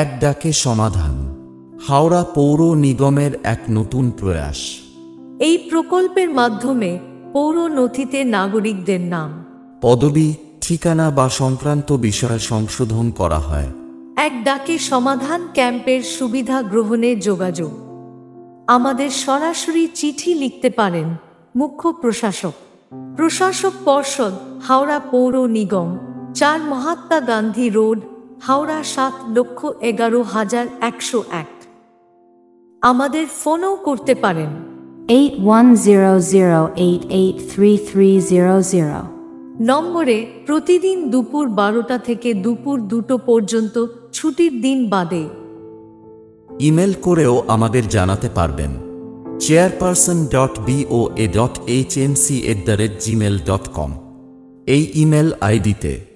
এক ডাকে সমাধান, হাওড়া পৌর নিগমের এক নতুন প্রয়াস। এই প্রকল্পের মাধ্যমে পৌর নথিতে নাগরিকদের নাম, পদবি, ঠিকানা বা সংক্রান্ত বিষয় সংশোধন করা হয়। এক ডাকে সমাধান ক্যাম্পের সুবিধা গ্রহণে যোগাযোগ। আমাদের সরাসরি চিঠি লিখতে পারেন। মুখ্য প্রশাসক, প্রশাসক পর্ষদ, হাওড়া পৌর নিগম, 4 মহাত্মা গান্ধী রোড, হাওড়া 7,11,101। আমাদের ফোনও করতে পারেন 8100883300 নম্বরে। প্রতিদিন দুপুর 12টা থেকে দুপুর 2টো পর্যন্ত, ছুটির দিন বাদে। ইমেল করেও আমাদের জানাতে পারবেন chairperson.boa.hmc@gmail.com। এই ইমেল আইডিতে